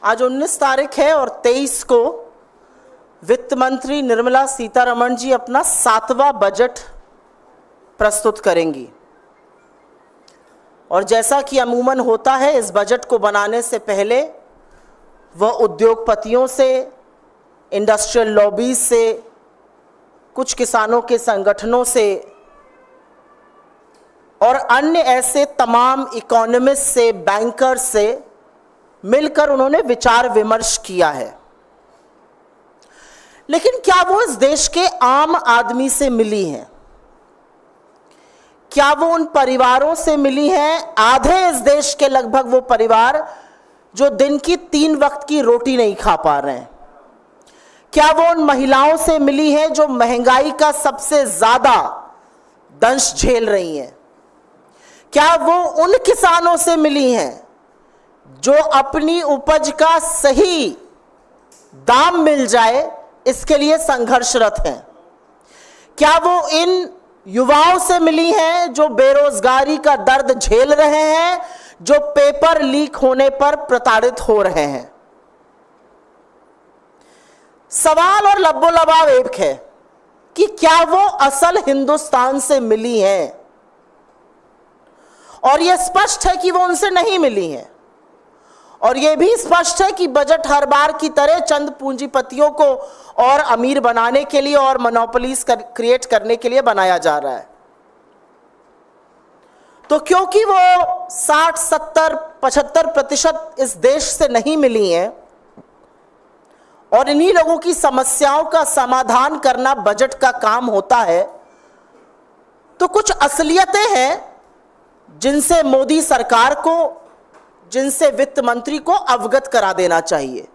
आज 19 तारीख है और 23 को वित्त मंत्री निर्मला सीतारमण जी अपना 7वां बजट प्रस्तुत करेंगी। और जैसा कि अमूमन होता है, इस बजट को बनाने से पहले वह उद्योगपतियों से, इंडस्ट्रियल लॉबीज से, कुछ किसानों के संगठनों से और अन्य ऐसे तमाम इकोनॉमिस्ट से, बैंकर्स से मिलकर उन्होंने विचार विमर्श किया है। लेकिन क्या वो इस देश के आम आदमी से मिली हैं? क्या वो उन परिवारों से मिली हैं, आधे इस देश के लगभग वो परिवार जो दिन की 3 वक्त की रोटी नहीं खा पा रहे हैं? क्या वो उन महिलाओं से मिली हैं जो महंगाई का सबसे ज्यादा दंश झेल रही हैं? क्या वो उन किसानों से मिली हैं जो अपनी उपज का सही दाम मिल जाए इसके लिए संघर्षरत हैं? क्या वो इन युवाओं से मिली हैं जो बेरोजगारी का दर्द झेल रहे हैं, जो पेपर लीक होने पर प्रताड़ित हो रहे हैं? सवाल और लब्बो लबाब एक है कि क्या वो असल हिंदुस्तान से मिली हैं? और यह स्पष्ट है कि वो उनसे नहीं मिली हैं। और यह भी स्पष्ट है कि बजट हर बार की तरह चंद पूंजीपतियों को और अमीर बनाने के लिए और मोनोपोलीज क्रिएट करने के लिए बनाया जा रहा है। तो क्योंकि वो 60, 70, 75% इस देश से नहीं मिली हैं और इन्हीं लोगों की समस्याओं का समाधान करना बजट का काम होता है, तो कुछ असलियतें हैं जिनसे मोदी सरकार को, जिनसे वित्त मंत्री को अवगत करा देना चाहिए।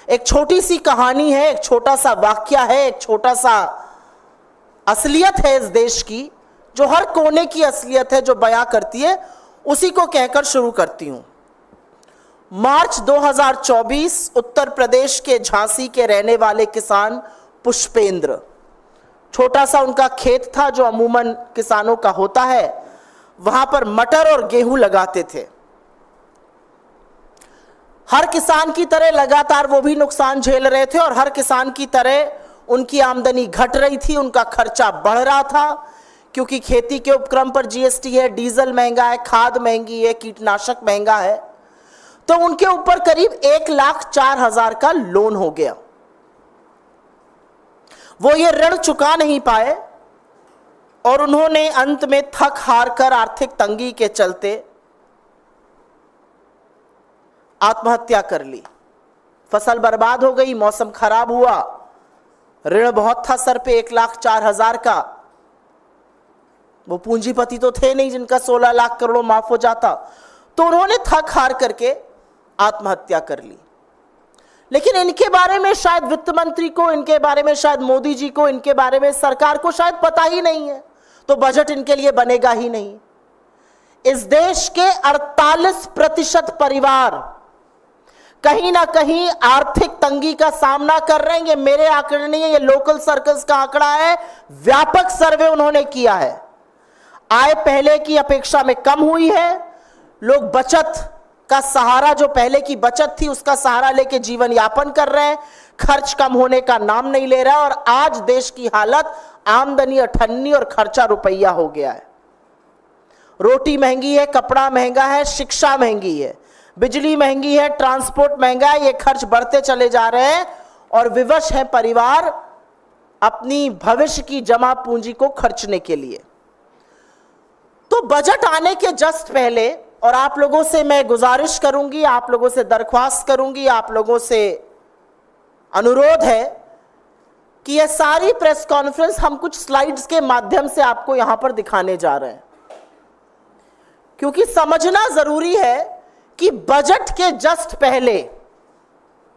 एक छोटी सी कहानी है, एक छोटा सा वाक्य है, एक छोटा सा असलियत है इस देश की, जो हर कोने की असलियत है, जो बयां करती है, उसी को कहकर शुरू करती हूं। मार्च 2024 उत्तर प्रदेश के झांसी के रहने वाले किसान पुष्पेंद्र, छोटा सा उनका खेत था जो अमूमन किसानों का होता है, वहां पर मटर और गेहूं लगाते थे। हर किसान की तरह लगातार वो भी नुकसान झेल रहे थे और हर किसान की तरह उनकी आमदनी घट रही थी, उनका खर्चा बढ़ रहा था, क्योंकि खेती के उपक्रम पर जीएसटी है, डीजल महंगा है, खाद महंगी है, कीटनाशक महंगा है। तो उनके ऊपर करीब 1,04,000 का लोन हो गया। वो ये ऋण चुका नहीं पाए और उन्होंने अंत में थक हार कर आर्थिक तंगी के चलते आत्महत्या कर ली। फसल बर्बाद हो गई, मौसम खराब हुआ, ऋण बहुत था सर पे 1,04,000 का। वो पूंजीपति तो थे नहीं जिनका 16 लाख करोड़ माफ हो जाता, तो उन्होंने थक हार करके आत्महत्या कर ली। लेकिन इनके बारे में शायद वित्त मंत्री को, इनके बारे में शायद मोदी जी को, इनके बारे में सरकार को शायद पता ही नहीं है, तो बजट इनके लिए बनेगा ही नहीं। इस देश के 48% परिवार कहीं ना कहीं आर्थिक तंगी का सामना कर रहे हैं। ये मेरे आंकड़े नहीं है, ये लोकल सर्कल्स का आंकड़ा है, व्यापक सर्वे उन्होंने किया है। आय पहले की अपेक्षा में कम हुई है, लोग बचत का सहारा, जो पहले की बचत थी उसका सहारा लेके जीवन यापन कर रहे हैं, खर्च कम होने का नाम नहीं ले रहा। और आज देश की हालत आमदनी 98 और खर्चा रुपया हो गया है। रोटी महंगी है, कपड़ा महंगा है, शिक्षा महंगी है, बिजली महंगी है, ट्रांसपोर्ट महंगा है, ये खर्च बढ़ते चले जा रहे हैं और विवश है परिवार अपनी भविष्य की जमा पूंजी को खर्चने के लिए। तो बजट आने के जस्ट पहले, और आप लोगों से मैं गुजारिश करूंगी, आप लोगों से दरख्वास्त करूंगी, आप लोगों से अनुरोध है कि यह सारी प्रेस कॉन्फ्रेंस हम कुछ स्लाइड्स के माध्यम से आपको यहां पर दिखाने जा रहे हैं, क्योंकि समझना जरूरी है कि बजट के जस्ट पहले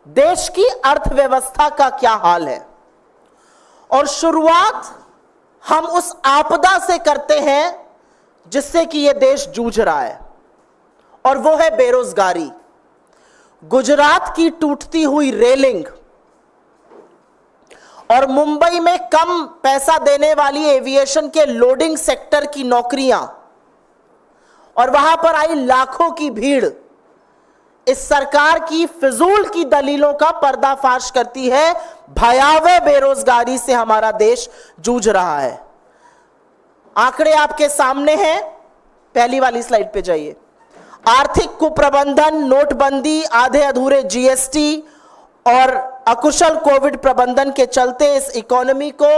देश की अर्थव्यवस्था का क्या हाल है। और शुरुआत हम उस आपदा से करते हैं जिससे कि यह देश जूझ रहा है, और वो है बेरोजगारी। गुजरात की टूटती हुई रेलिंग और मुंबई में कम पैसा देने वाली एविएशन के लोडिंग सेक्टर की नौकरियां और वहां पर आई लाखों की भीड़, इस सरकार की फिजूल की दलीलों का पर्दाफाश करती है। भयावह बेरोजगारी से हमारा देश जूझ रहा है। आंकड़े आपके सामने हैं, पहली वाली स्लाइड पे जाइए। आर्थिक कुप्रबंधन, नोटबंदी, आधे अधूरे जीएसटी और अकुशल कोविड प्रबंधन के चलते इस इकोनॉमी को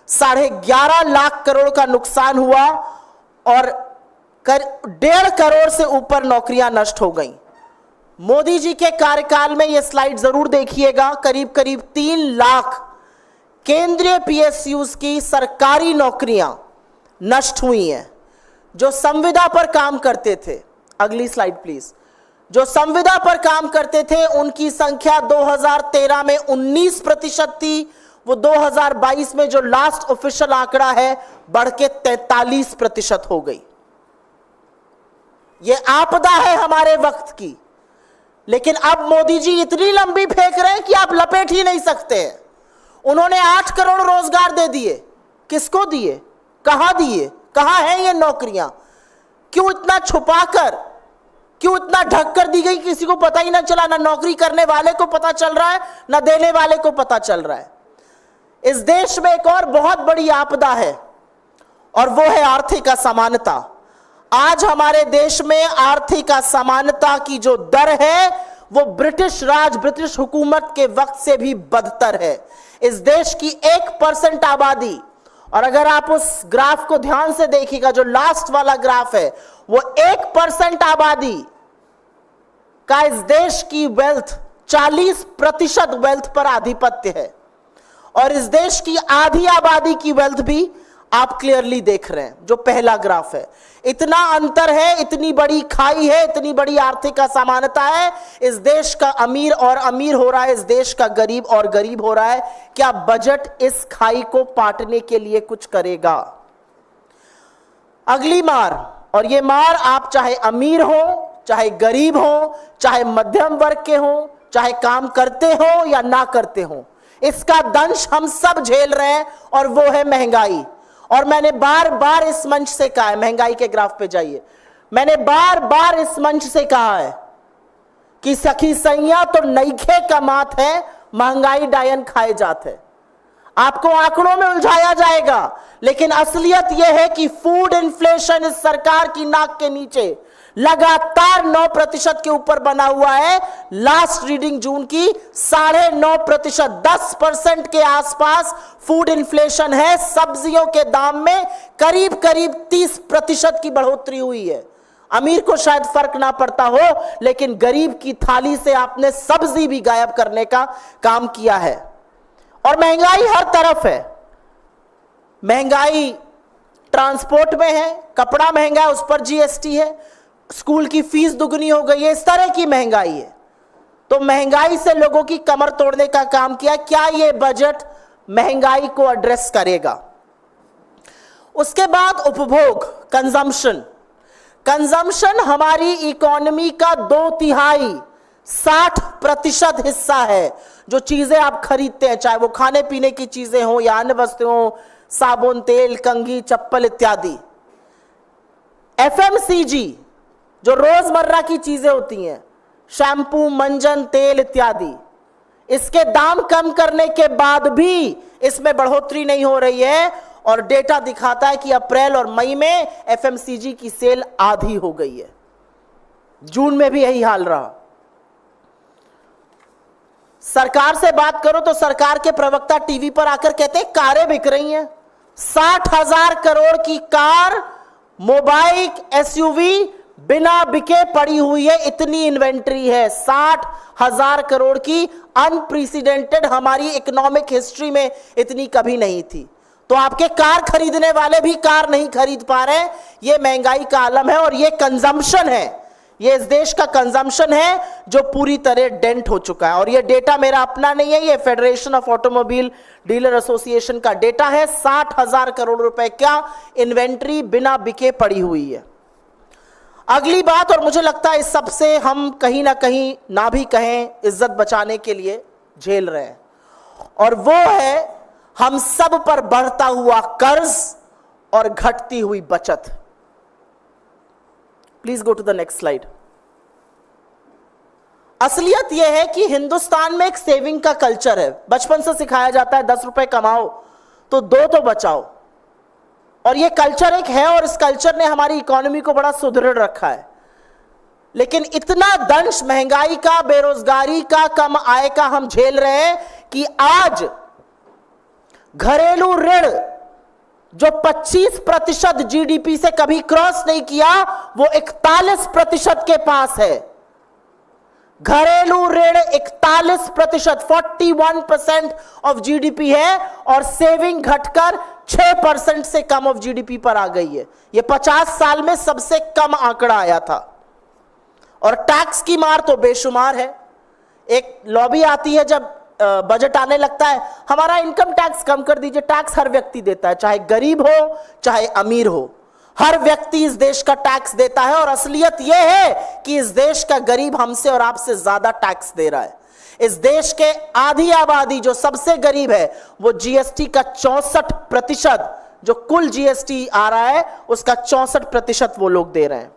11.5 लाख करोड़ का नुकसान हुआ और 1.5 करोड़ से ऊपर नौकरियां नष्ट हो गईं। मोदी जी के कार्यकाल में यह स्लाइड जरूर देखिएगा, करीब करीब 3 लाख केंद्रीय पीएसयूज की सरकारी नौकरियां नष्ट हुई हैं। जो संविदा पर काम करते थे, अगली स्लाइड प्लीज, जो संविदा पर काम करते थे उनकी संख्या 2013 में 19% थी। वो 2022 में जो लास्ट ऑफिशियल आंकड़ा है बढ़ के 43% हो गई। ये आपदा है हमारे वक्त की, लेकिन अब मोदी जी इतनी लंबी फेंक रहे हैं कि आप लपेट ही नहीं सकते हैं। उन्होंने 8 करोड़ रोजगार दे दिए। किसको दिए, कहां दिए, कहां हैं ये नौकरियां? क्यों इतना छुपाकर, क्यों इतना ढककर दी गई, किसी को पता ही ना चला? ना नौकरी करने वाले को पता चल रहा है, ना देने वाले को पता चल रहा है। इस देश में एक और बहुत बड़ी आपदा है और वो है आर्थिक असमानता। आज हमारे देश में आर्थिक असमानता की जो दर है वो ब्रिटिश राज, ब्रिटिश हुकूमत के वक्त से भी बदतर है। इस देश की 1% आबादी, और अगर आप उस ग्राफ को ध्यान से देखिएगा, जो लास्ट वाला ग्राफ है, वो 1% आबादी का इस देश की वेल्थ, 40% वेल्थ पर आधिपत्य है। और इस देश की आधी आबादी की वेल्थ भी आप क्लियरली देख रहे हैं, जो पहला ग्राफ है। इतना अंतर है, इतनी बड़ी खाई है, इतनी बड़ी आर्थिक असमानता है। इस देश का अमीर और अमीर हो रहा है, इस देश का गरीब और गरीब हो रहा है। क्या बजट इस खाई को पाटने के लिए कुछ करेगा? अगली मार, और ये मार आप चाहे अमीर हो, चाहे गरीब हो, चाहे मध्यम वर्ग के हो, चाहे काम करते हो या ना करते हो, इसका दंश हम सब झेल रहे हैं, और वो है महंगाई। और मैंने बार बार इस मंच से कहा है, महंगाई के ग्राफ पे जाइए, मैंने बार बार इस मंच से कहा है कि सखी सैया तो नईखे कमात है, महंगाई डायन खाए जात है। आपको आंकड़ों में उलझाया जाएगा, लेकिन असलियत यह है कि फूड इन्फ्लेशन इस सरकार की नाक के नीचे लगातार 9% के ऊपर बना हुआ है। लास्ट रीडिंग जून की 9.5%, 10% के आसपास फूड इन्फ्लेशन है। सब्जियों के दाम में करीब करीब 30% की बढ़ोतरी हुई है। अमीर को शायद फर्क ना पड़ता हो, लेकिन गरीब की थाली से आपने सब्जी भी गायब करने का काम किया है। और महंगाई हर तरफ है। महंगाई ट्रांसपोर्ट में है, कपड़ा महंगा है, उस पर जीएसटी है, स्कूल की फीस दुगनी हो गई है, इस तरह की महंगाई है। तो महंगाई से लोगों की कमर तोड़ने का काम किया। क्या यह बजट महंगाई को एड्रेस करेगा? उसके बाद उपभोग, कंजम्पशन। कंजम्पशन हमारी इकोनॉमी का 2/3, 60% हिस्सा है। जो चीजें आप खरीदते हैं, चाहे वो खाने पीने की चीजें हो या अन्य वस्तुएं हो, साबुन, तेल, कंघी, चप्पल इत्यादि। एफएमसीजी जो रोजमर्रा की चीजें होती हैं, शैम्पू, मंजन, तेल इत्यादि, इसके दाम कम करने के बाद भी इसमें बढ़ोतरी नहीं हो रही है। और डेटा दिखाता है कि अप्रैल और मई में एफएमसीजी की सेल आधी हो गई है। जून में भी यही हाल रहा। सरकार से बात करो तो सरकार के प्रवक्ता टीवी पर आकर कहते हैं कारें बिक रही हैं। 60,000 करोड़ की कार, मोबाइल, एसयूवी बिना बिके पड़ी हुई है। इतनी इन्वेंट्री है, 60,000 करोड़ की, अनप्रेसिडेंटेड। हमारी इकोनॉमिक हिस्ट्री में इतनी कभी नहीं थी। तो आपके कार खरीदने वाले भी कार नहीं खरीद पा रहे। ये महंगाई का आलम है और ये कंजम्पशन है। ये इस देश का कंजम्पशन है जो पूरी तरह डेंट हो चुका है। और ये डेटा मेरा अपना नहीं है, ये federation of automobile dealer association का डेटा है। 60,000 करोड़ रुपए का इन्वेंट्री बिना बिके पड़ी हुई है। अगली बात, और मुझे लगता है इस सबसे हम कहीं ना कहीं, ना भी कहें, इज्जत बचाने के लिए झेल रहे हैं, और वो है हम सब पर बढ़ता हुआ कर्ज और घटती हुई बचत। Please go to the next slide. असलियत यह है कि हिंदुस्तान में एक सेविंग का कल्चर है। बचपन से सिखाया जाता है 10 रुपए कमाओ तो 2 तो बचाओ, और यह कल्चर एक है, और इस कल्चर ने हमारी इकोनॉमी को बड़ा सुदृढ़ रखा है। लेकिन इतना दंश महंगाई का, बेरोजगारी का, कम आय का हम झेल रहे हैं कि आज घरेलू ऋण जो 25% जीडीपी से कभी क्रॉस नहीं किया, वो 41% के पास है। घरेलू ऋण 41%, 41% ऑफ जीडीपी है, और सेविंग घटकर 6% से कम ऑफ जीडीपी पर आ गई है। यह 50 साल में सबसे कम आंकड़ा आया था। और टैक्स की मार तो बेशुमार है। एक लॉबी आती है जब बजट आने लगता है, हमारा इनकम टैक्स कम कर दीजिए। टैक्स हर व्यक्ति देता है, चाहे गरीब हो चाहे अमीर हो, हर व्यक्ति इस देश का टैक्स देता है। और असलियत यह है कि इस देश का गरीब हमसे और आपसे ज्यादा टैक्स दे रहा है। इस देश के आधी आबादी जो सबसे गरीब है, वो जीएसटी का 64%, जो कुल जीएसटी आ रहा है उसका 64% वो लोग दे रहे हैं।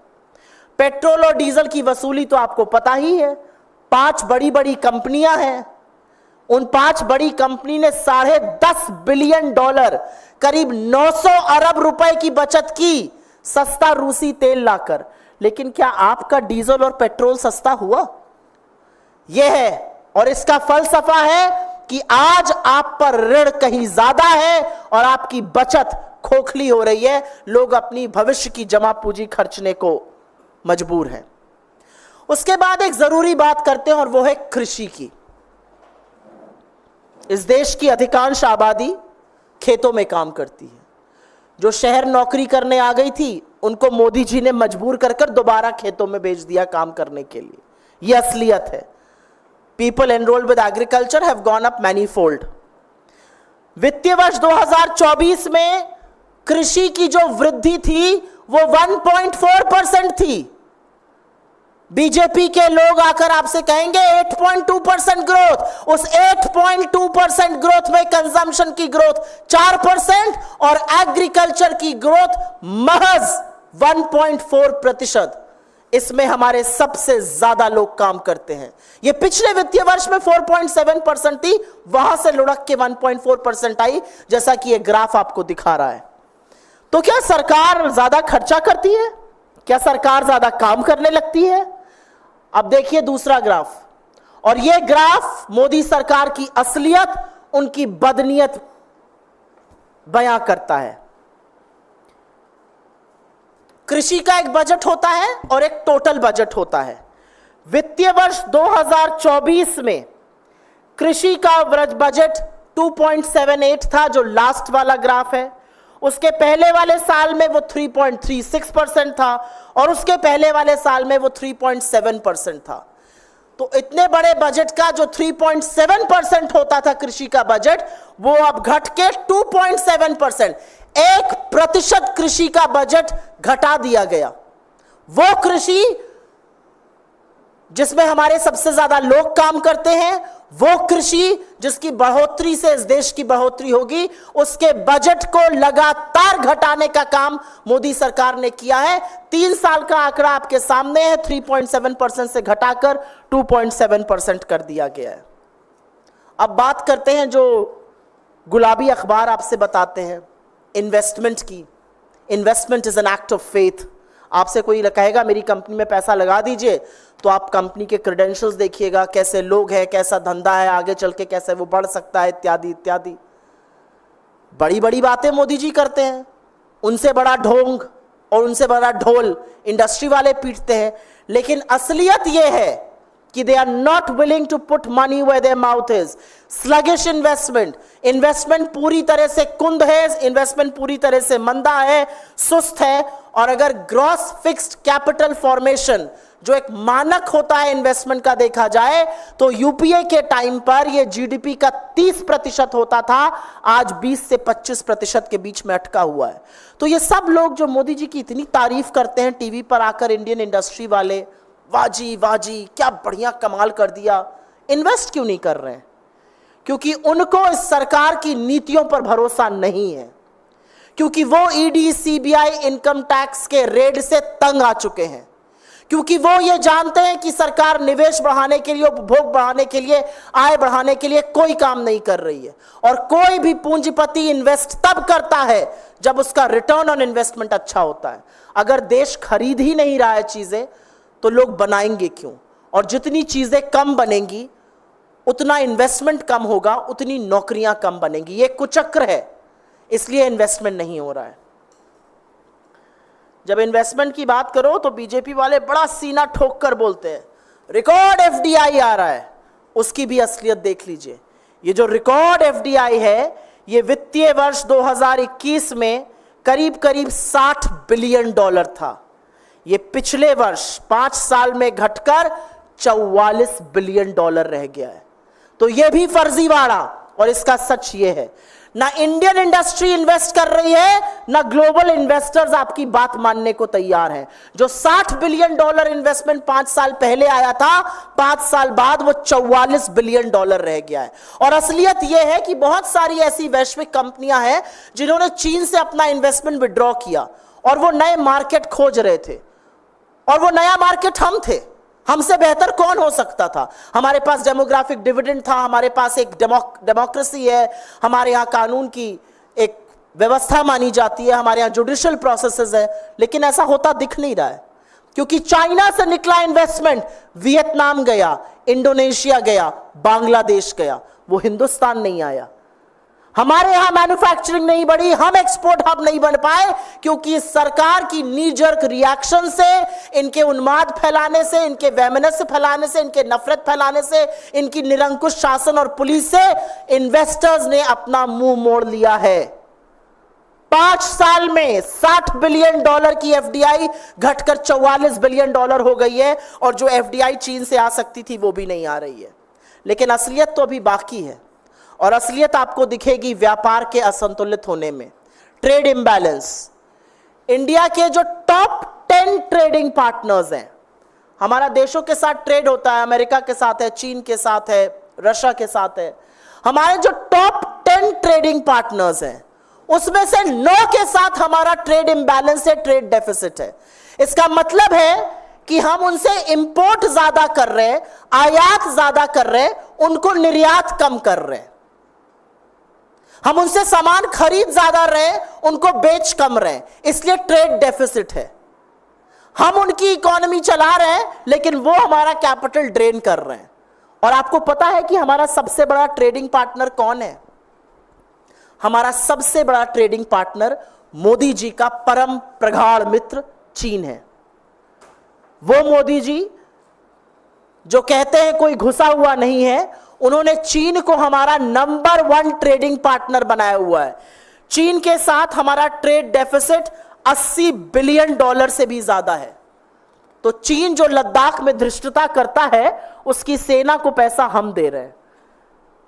पेट्रोल और डीजल की वसूली तो आपको पता ही है। 5 बड़ी बड़ी कंपनियां हैं, उन 5 बड़ी कंपनी ने $10.5 बिलियन, करीब 900 अरब रुपए की बचत की सस्ता रूसी तेल लाकर। लेकिन क्या आपका डीजल और पेट्रोल सस्ता हुआ? यह है, और इसका फलसफा है कि आज आप पर ऋण कहीं ज्यादा है और आपकी बचत खोखली हो रही है। लोग अपनी भविष्य की जमा पूंजी खर्चने को मजबूर हैं। उसके बाद एक जरूरी बात करते हैं, और वो है कृषि की। इस देश की अधिकांश आबादी खेतों में काम करती है। जो शहर नौकरी करने आ गई थी, उनको मोदी जी ने मजबूर कर दोबारा खेतों में भेज दिया काम करने के लिए। यह असलियत है। People enrolled with agriculture have gone up manifold. वित्तीय वर्ष 2024 में कृषि की जो वृद्धि थी वो 1.4% थी। बीजेपी के लोग आकर आपसे कहेंगे 8.2% ग्रोथ। उस 8.2% ग्रोथ में कंजम्पशन की ग्रोथ 4% और एग्रीकल्चर की ग्रोथ महज 1.4%। इसमें हमारे सबसे ज्यादा लोग काम करते हैं। यह पिछले वित्तीय वर्ष में 4.7% थी, वहां से लुढ़क के 1.4% आई, जैसा कि यह ग्राफ आपको दिखा रहा है। तो क्या सरकार ज्यादा खर्चा करती है? क्या सरकार ज्यादा काम करने लगती है? अब देखिए दूसरा ग्राफ, और यह ग्राफ मोदी सरकार की असलियत, उनकी बदनीयत बयां करता है। कृषि का एक बजट होता है और एक टोटल बजट होता है। वित्तीय वर्ष 2024 में कृषि का बजट 2.78 था, जो लास्ट वाला ग्राफ है। उसके पहले वाले साल में वो 3.36% था, और उसके पहले वाले साल में वो 3.7% था। तो इतने बड़े बजट का जो 3.7% होता था कृषि का बजट, वो अब घट के 2.7%, 1% कृषि का बजट घटा दिया गया। वो कृषि जिसमें हमारे सबसे ज्यादा लोग काम करते हैं, वो कृषि जिसकी बढ़ोतरी से इस देश की बढ़ोतरी होगी, उसके बजट को लगातार घटाने का काम मोदी सरकार ने किया है। 3 साल का आंकड़ा आपके सामने है। 3.7% से घटाकर 2.7% कर दिया गया है। अब बात करते हैं जो गुलाबी अखबार आपसे बताते हैं इन्वेस्टमेंट की। Investment is an act of faith. आपसे कोई कहेगा मेरी कंपनी में पैसा लगा दीजिए, तो आप कंपनी के क्रेडेंशियल्स देखिएगा, कैसे लोग हैं, कैसा धंधा है, आगे चल के कैसे वो बढ़ सकता है, इत्यादि इत्यादि। बड़ी बड़ी बातें मोदी जी करते हैं, उनसे बड़ा ढोंग और उनसे बड़ा ढोल इंडस्ट्री वाले पीटते हैं। लेकिन असलियत यह है कि they are not willing to put money where their mouth is. Sluggish investment, investment पूरी तरह से कुंद है, इन्वेस्टमेंट पूरी तरह से मंदा है, सुस्त है। और अगर ग्रॉस फिक्स्ड कैपिटल फॉर्मेशन जो एक मानक होता है इन्वेस्टमेंट का देखा जाए, तो यूपीए के टाइम पर यह जीडीपी का 30% होता था, आज 20 से 25% के बीच में अटका हुआ है। तो ये सब लोग जो मोदी जी की इतनी तारीफ करते हैं टीवी पर आकर, इंडियन इंडस्ट्री वाले, वाजी वाजी क्या बढ़िया कमाल कर दिया, इन्वेस्ट क्यों नहीं कर रहे हैं? क्योंकि उनको इस सरकार की नीतियों पर भरोसा नहीं है, क्योंकि वो ईडी, सीबीआई, इनकम टैक्स के रेड से तंग आ चुके हैं, क्योंकि वो ये जानते हैं कि सरकार निवेश बढ़ाने के लिए, उपभोग बढ़ाने के लिए, आय बढ़ाने के लिए कोई काम नहीं कर रही है। और कोई भी पूंजीपति इन्वेस्ट तब करता है जब उसका रिटर्न ऑन इन्वेस्टमेंट अच्छा होता है। अगर देश खरीद ही नहीं रहा है चीजें, तो लोग बनाएंगे क्यों? और जितनी चीजें कम बनेंगी उतना इन्वेस्टमेंट कम होगा, उतनी नौकरियां कम बनेंगी। ये कुचक्र है, इसलिए इन्वेस्टमेंट नहीं हो रहा है। जब इन्वेस्टमेंट की बात करो तो बीजेपी वाले बड़ा सीना ठोक कर बोलते हैं रिकॉर्ड एफडीआई आ रहा है। उसकी भी असलियत देख लीजिए। ये जो रिकॉर्ड एफडीआई है, ये वित्तीय वर्ष 2021 में करीब करीब $60 बिलियन था। ये पिछले वर्ष 5 साल में घटकर $44 बिलियन रह गया है। तो ये भी फर्जीवाड़ा। और इसका सच ये है, ना इंडियन इंडस्ट्री इन्वेस्ट कर रही है, ना ग्लोबल इन्वेस्टर्स आपकी बात मानने को तैयार हैं। जो $60 बिलियन इन्वेस्टमेंट 5 साल पहले आया था, 5 साल बाद वो $44 बिलियन रह गया है। और असलियत यह है कि बहुत सारी ऐसी वैश्विक कंपनियां हैं जिन्होंने चीन से अपना इन्वेस्टमेंट विड्रॉ किया और वो नए मार्केट खोज रहे थे। और वो नया मार्केट हम थे। हमसे बेहतर कौन हो सकता था? हमारे पास डेमोग्राफिक डिविडेंड था, हमारे पास एक डेमोक्रेसी है, हमारे यहाँ कानून की एक व्यवस्था मानी जाती है, हमारे यहाँ जुडिशियल प्रोसेसेस है। लेकिन ऐसा होता दिख नहीं रहा है, क्योंकि चाइना से निकला इन्वेस्टमेंट वियतनाम गया, इंडोनेशिया गया, बांग्लादेश गया, वो हिंदुस्तान नहीं आया। हमारे यहां मैन्युफैक्चरिंग नहीं बढ़ी, हम एक्सपोर्ट हब नहीं बन पाए, क्योंकि सरकार की नी जर्क रिएक्शन से, इनके उन्माद फैलाने से, इनके वैमनस्य फैलाने से, इनके नफरत फैलाने से, इनकी निरंकुश शासन और पुलिस से इन्वेस्टर्स ने अपना मुंह मोड़ लिया है। 5 साल में $60 बिलियन की एफडीआई घटकर $44 बिलियन हो गई है। और जो एफडीआई चीन से आ सकती थी वो भी नहीं आ रही है। लेकिन असलियत तो अभी बाकी है। और असलियत आपको दिखेगी व्यापार के असंतुलित होने में। Trade imbalance. इंडिया के जो टॉप 10 ट्रेडिंग पार्टनर्स हैं, हमारा देशों के साथ ट्रेड होता है, अमेरिका के साथ है, चीन के साथ है, रशिया के साथ है। हमारे जो टॉप 10 ट्रेडिंग पार्टनर्स हैं, उसमें से 9 के साथ हमारा ट्रेड इम्बैलेंस है, ट्रेड डेफिसिट है। इसका मतलब है कि हम उनसे इंपोर्ट ज्यादा कर रहे हैं, आयात ज्यादा कर रहे हैं, उनको निर्यात कम कर रहे हैं। हम उनसे सामान खरीद ज्यादा रहे, उनको बेच कम रहे, इसलिए ट्रेड डेफिसिट है। हम उनकी इकोनॉमी चला रहे हैं, लेकिन वो हमारा कैपिटल ड्रेन कर रहे हैं। और आपको पता है कि हमारा सबसे बड़ा ट्रेडिंग पार्टनर कौन है? हमारा सबसे बड़ा ट्रेडिंग पार्टनर मोदी जी का परम प्रगाढ़ मित्र चीन है। वो मोदी जी जो कहते हैं कोई घुसा हुआ नहीं है, उन्होंने चीन को हमारा नंबर 1 ट्रेडिंग पार्टनर बनाया हुआ है। चीन के साथ हमारा ट्रेड डेफिसिट $80 बिलियन से भी ज्यादा है। तो चीन जो लद्दाख में धृष्टता करता है, उसकी सेना को पैसा हम दे रहे हैं।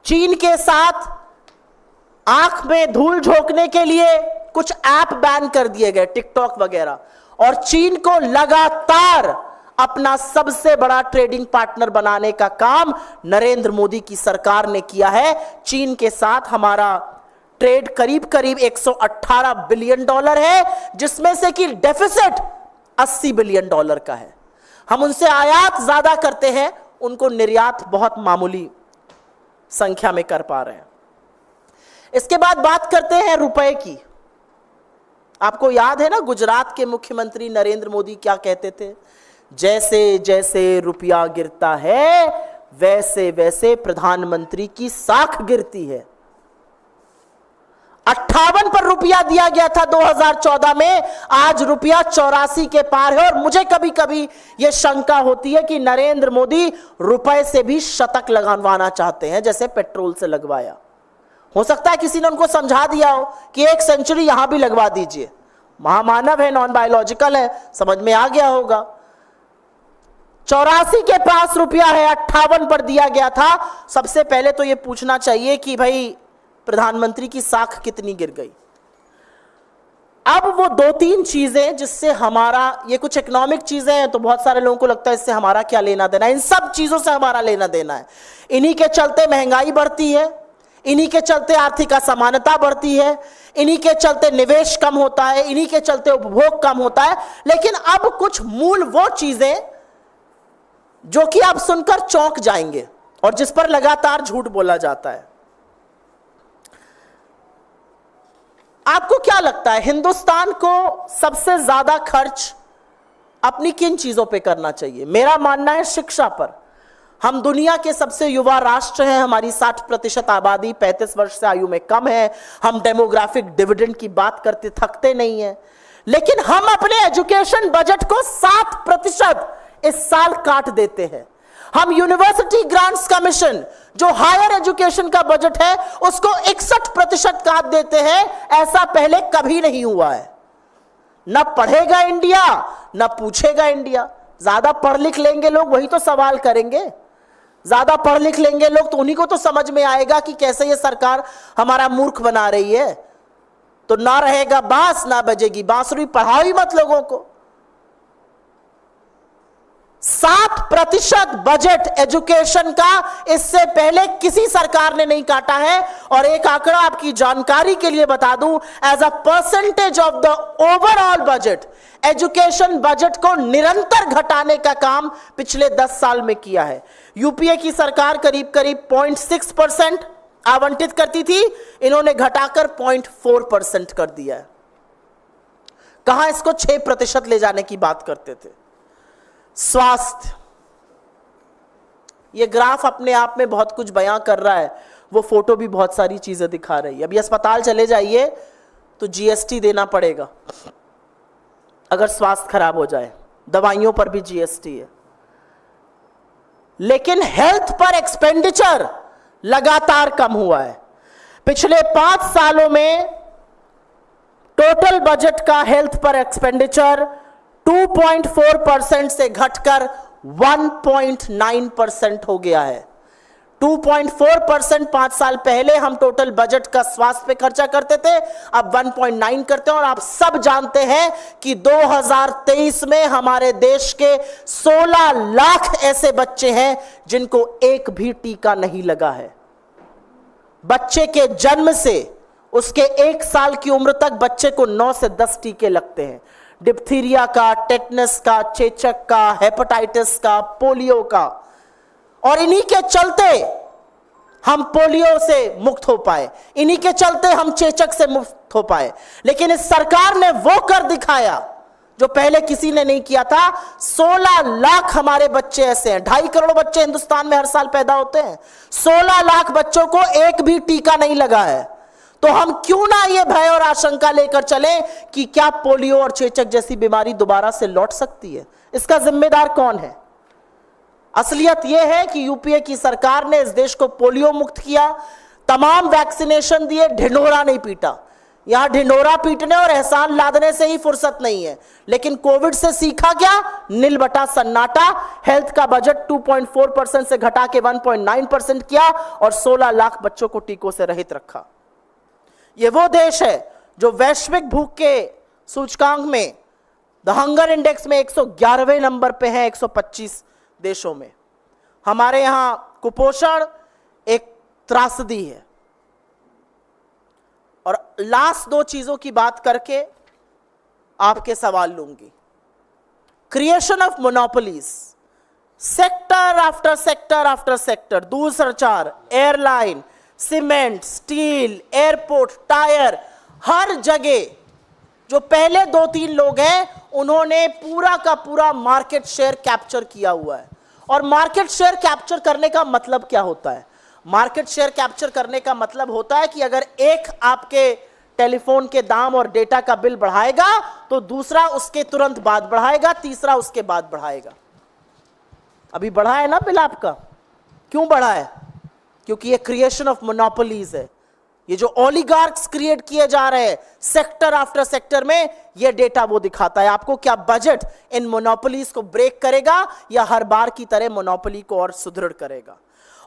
चीन के साथ आंख में धूल झोंकने के लिए कुछ ऐप बैन कर दिए गए, टिकटॉक वगैरह। और चीन को लगातार अपना सबसे बड़ा ट्रेडिंग पार्टनर बनाने का काम नरेंद्र मोदी की सरकार ने किया है। चीन के साथ हमारा ट्रेड करीब करीब $118 बिलियन है, जिसमें से कि डेफिसिट $80 बिलियन का है। हम उनसे आयात ज्यादा करते हैं, उनको निर्यात बहुत मामूली संख्या में कर पा रहे हैं। इसके बाद बात करते हैं रुपए की। आपको याद है ना, गुजरात के मुख्यमंत्री नरेंद्र मोदी क्या कहते थे? जैसे जैसे रुपया गिरता है, वैसे वैसे प्रधानमंत्री की साख गिरती है। 58 पर रुपया दिया गया था 2014 में, आज रुपया 84 के पार है। और मुझे कभी कभी यह शंका होती है कि नरेंद्र मोदी रुपए से भी शतक लगवाना चाहते हैं, जैसे पेट्रोल से लगवाया। हो सकता है किसी ने उनको समझा दिया हो कि 1 सेंचुरी यहां भी लगवा दीजिए। महामानव है, नॉन बायोलॉजिकल है, समझ में आ गया होगा। 84 के पास रुपया है, 58 पर दिया गया था। सबसे पहले तो यह पूछना चाहिए कि भाई प्रधानमंत्री की साख कितनी गिर गई। अब वो 2-3 चीजें जिससे हमारा, ये कुछ इकोनॉमिक चीजें हैं तो बहुत सारे लोगों को लगता है इससे हमारा क्या लेना देना है। इन सब चीजों से हमारा लेना देना है। इन्हीं के चलते महंगाई बढ़ती है, इन्हीं के चलते आर्थिक असमानता बढ़ती है, इन्हीं के चलते निवेश कम होता है, इन्हीं के चलते उपभोग कम होता है। लेकिन अब कुछ मूल वो चीजें जो कि आप सुनकर चौंक जाएंगे और जिस पर लगातार झूठ बोला जाता है। आपको क्या लगता है हिंदुस्तान को सबसे ज्यादा खर्च अपनी किन चीजों पे करना चाहिए? मेरा मानना है शिक्षा पर। हम दुनिया के सबसे युवा राष्ट्र हैं, हमारी 60% आबादी 35 वर्ष से आयु में कम है, हम डेमोग्राफिक डिविडेंड की बात करते थकते नहीं हैं, लेकिन हम अपने एजुकेशन बजट को 7% इस साल काट देते हैं। हम यूनिवर्सिटी ग्रांट्स कमीशन जो हायर एजुकेशन का बजट है उसको 61% काट देते हैं। ऐसा पहले कभी नहीं हुआ है। न पढ़ेगा इंडिया न पूछेगा इंडिया। ज्यादा पढ़ लिख लेंगे लोग वही तो सवाल करेंगे, ज्यादा पढ़ लिख लेंगे लोग तो उन्हीं को तो समझ में आएगा कि कैसे ये सरकार हमारा मूर्ख बना रही है। तो ना रहेगा बांस ना बजेगी बांसुरी, पढ़ाओ ही मत लोगों को। 7% बजट एजुकेशन का इससे पहले किसी सरकार ने नहीं काटा है। और एक आंकड़ा आपकी जानकारी के लिए बता दूं, as a percentage of the overall budget, education budget को निरंतर घटाने का काम पिछले 10 साल में किया है। यूपीए की सरकार करीब करीब 0.6% आवंटित करती थी, इन्होंने घटाकर 0.4% कर दिया है। कहां इसको 6% ले जाने की बात करते थे। स्वास्थ्य, ये ग्राफ अपने आप में बहुत कुछ बयां कर रहा है, वो फोटो भी बहुत सारी चीजें दिखा रही है। अभी अस्पताल चले जाइए तो जीएसटी देना पड़ेगा अगर स्वास्थ्य खराब हो जाए, दवाइयों पर भी जीएसटी है। लेकिन हेल्थ पर एक्सपेंडिचर लगातार कम हुआ है। पिछले 5 सालों में टोटल बजट का हेल्थ पर एक्सपेंडिचर 2.4% से घटकर 1.9% हो गया है। 2.4% 5 साल पहले हम टोटल बजट का स्वास्थ्य पे खर्चा करते थे, अब 1.9 करते हैं। और आप सब जानते हैं कि 2023 में हमारे देश के 16 लाख ऐसे बच्चे हैं जिनको एक भी टीका नहीं लगा है। बच्चे के जन्म से उसके 1 साल की उम्र तक बच्चे को 9 से 10 टीके लगते हैं। डिप्थीरिया का, टेटनस का, चेचक का, हेपेटाइटिस का, पोलियो का। और इन्हीं के चलते हम पोलियो से मुक्त हो पाए, इन्हीं के चलते हम चेचक से मुक्त हो पाए। लेकिन इस सरकार ने वो कर दिखाया जो पहले किसी ने नहीं किया था। 16 लाख हमारे बच्चे ऐसे हैं, 2.5 करोड़ बच्चे हिंदुस्तान में हर साल पैदा होते हैं, 16 लाख बच्चों को एक भी टीका नहीं लगा है। तो हम क्यों ना ये भय और आशंका लेकर चलें कि क्या पोलियो और चेचक जैसी बीमारी दोबारा से लौट सकती है? इसका जिम्मेदार कौन है? असलियत यह है कि यूपीए की सरकार ने इस देश को पोलियो मुक्त किया, तमाम वैक्सीनेशन दिए, ढिंढोरा नहीं पीटा। यहां ढिंढोरा पीटने और एहसान लादने से ही फुर्सत नहीं है। लेकिन कोविड से सीखा क्या? नील बटा सन्नाटा। हेल्थ का बजट 2.4% से घटा के 1.9% किया और 16 लाख बच्चों को टीकों से रहित रखा। ये वो देश है जो वैश्विक भूख के सूचकांक में, द हंगर इंडेक्स में 111वें नंबर पे है 125 देशों में। हमारे यहां कुपोषण एक त्रासदी है। और लास्ट 2 चीजों की बात करके आपके सवाल लूंगी। Creation of monopolies, sector after sector after sector, दूरसंचार, airline, cement, steel, airport, tyre, हर जगह जो पहले 2-3 लोग हैं उन्होंने पूरा का पूरा मार्केट शेयर कैप्चर किया हुआ है। और मार्केट शेयर कैप्चर करने का मतलब क्या होता है? मार्केट शेयर कैप्चर करने का मतलब होता है कि अगर एक आपके टेलीफोन के दाम और डेटा का बिल बढ़ाएगा तो दूसरा उसके तुरंत बाद बढ़ाएगा, तीसरा उसके बाद बढ़ाएगा। अभी बढ़ा है ना बिल आपका? क्यों बढ़ा है? क्योंकि ये क्रिएशन ऑफ मोनोपोलीज है। ये जो ओलिगार्क्स क्रिएट किए जा रहे हैं सेक्टर आफ्टर सेक्टर में, ये डेटा वो दिखाता है आपको क्या बजट इन मोनोपोलीज को ब्रेक करेगा या हर बार की तरह मोनोपोली को और सुदृढ़ करेगा।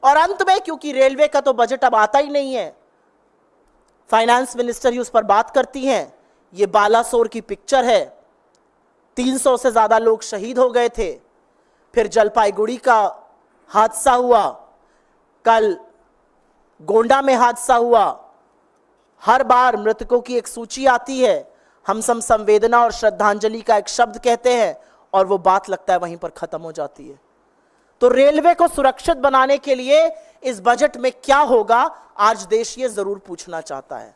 और अंत में, क्योंकि रेलवे का तो बजट अब आता ही नहीं है, फाइनेंस मिनिस्टर ही उस पर बात करती हैं। ये बालासोर की पिक्चर है, 300 से ज्यादा लोग शहीद हो गए थे। फिर जलपाईगुड़ी का हादसा हुआ, कल गोंडा में हादसा हुआ। हर बार मृतकों की एक सूची आती है, हम सब संवेदना और श्रद्धांजलि का एक शब्द कहते हैं और वो बात लगता है वहीं पर खत्म हो जाती है। तो रेलवे को सुरक्षित बनाने के लिए इस बजट में क्या होगा, आज देश ये जरूर पूछना चाहता है.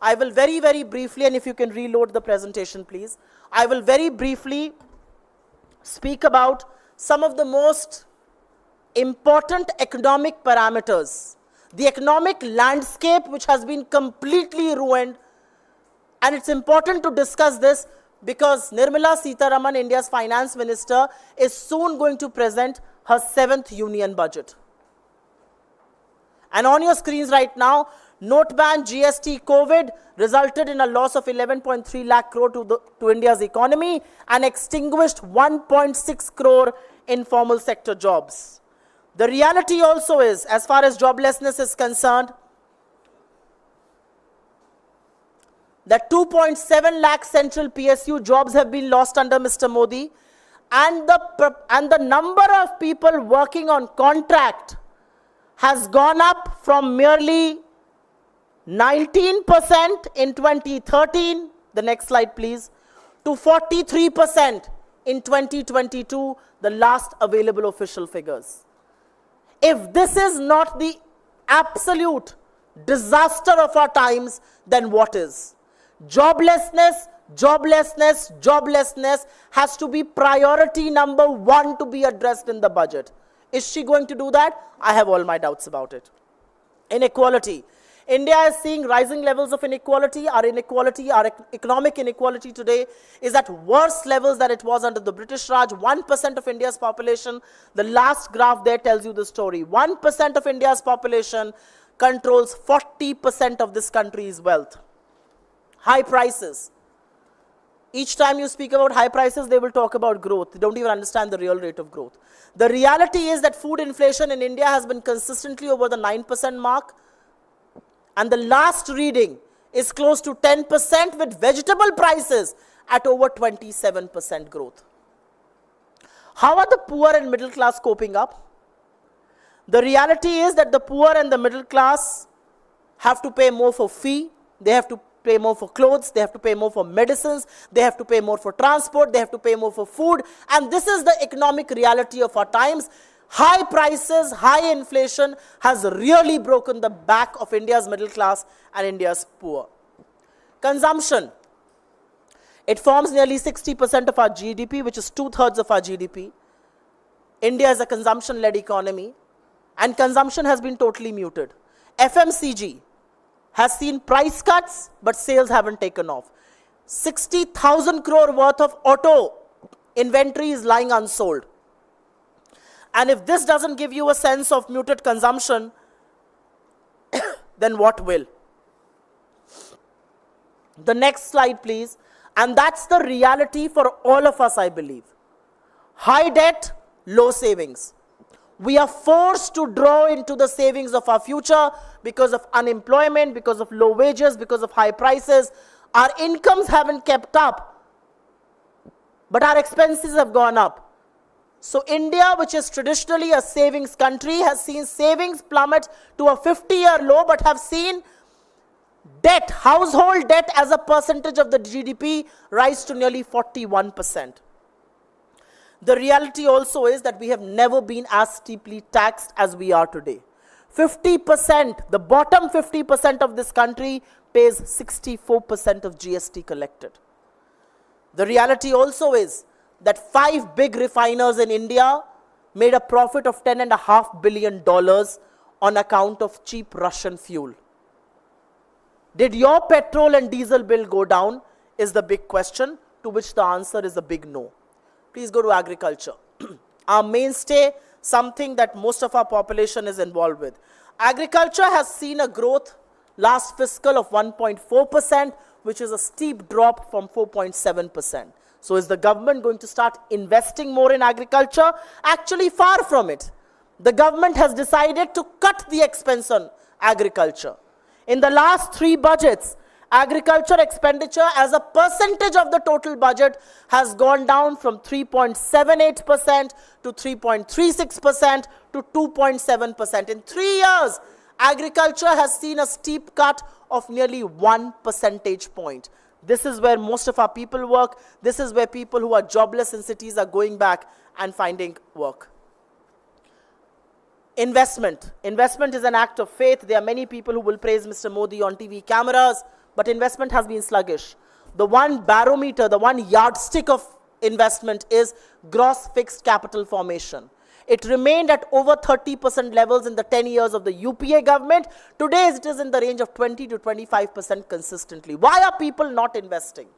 I will very briefly, and if you can reload the presentation please, I will very briefly speak about some of the most important economic parameters. The economic landscape which has been completely ruined, and it's important to discuss this because Nirmala Sitharaman, India's finance minister, is soon going to present her 7th union budget. And on your screens right now, note ban, GST, COVID resulted in a loss of 11.3 lakh crore to India's economy and extinguished 1.6 crore informal sector jobs. The reality also is, as far as joblessness is concerned, that 2.7 lakh central PSU jobs have been lost under Mr. Modi, and the number of people working on contract has gone up from merely 19% in 2013, the next slide please, to 43% in 2022, the last available official figures. If this is not the absolute disaster of our times, then what is? Joblessness has to be priority number 1 to be addressed in the budget. Is she going to do that? I have all my doubts about it. Inequality. India is seeing rising levels of inequality. Our economic inequality today is at worse levels than it was under the British Raj. 1% of India's population, the last graph there tells you the story. 1% of India's population controls 40% of this country's wealth. High prices. Each time you speak about high prices, they will talk about growth. They don't even understand the real rate of growth. The reality is that food inflation in India has been consistently over the 9% mark. And the last reading is close to 10% with vegetable prices at over 27% growth. How are the poor and middle class coping up? The reality is that the poor and the middle class have to pay more for fee, they have to pay more for clothes, they have to pay more for medicines, they have to pay more for transport, they have to pay more for food, and this is the economic reality of our times. High prices, high inflation has really broken the back of India's middle class and India's poor. Consumption. It forms nearly 60% of our GDP, which is 2/3 of our GDP. India is a consumption-led economy, and consumption has been totally muted. FMCG has seen price cuts, but sales haven't taken off. 60,000 crore worth of auto inventory is lying unsold. And if this doesn't give you a sense of muted consumption, then what will? The next slide, please. And that's the reality for all of us, I believe. High debt, low savings. We are forced to draw into the savings of our future because of unemployment, because of low wages, because of high prices. Our incomes haven't kept up, but our expenses have gone up. So India, which is traditionally a savings country, has seen savings plummet to a 50-year low, but have seen debt, household debt as a percentage of the GDP rise to nearly 41%. The reality also is that we have never been as steeply taxed as we are today. 50%, the bottom 50% of this country pays 64% of GST collected. The reality also is that 5 big refiners in India made a profit of $10.5 billion on account of cheap Russian fuel. Did your petrol and diesel bill go down is the big question, to which the answer is a big no. Please go to agriculture. Our mainstay, something that most of our population is involved with. Agriculture has seen a growth last fiscal of 1.4%, which is a steep drop from 4.7%. So is the government going to start investing more in agriculture? Actually, far from it. The government has decided to cut the expense on agriculture. In the last 3 budgets, agriculture expenditure as a percentage of the total budget has gone down from 3.78% to 3.36% to 2.7%. In 3 years, agriculture has seen a steep cut of nearly 1 percentage point. This is where most of our people work. This is where people who are jobless in cities are going back and finding work. Investment. Investment is an act of faith. There are many people who will praise Mr. Modi on TV cameras, but investment has been sluggish. The one barometer, the one yardstick of investment is gross fixed capital formation. It remained at over 30% levels in the 10 years of the UPA government. Today it is in the range of 20 to 25% consistently. Why are people not investing?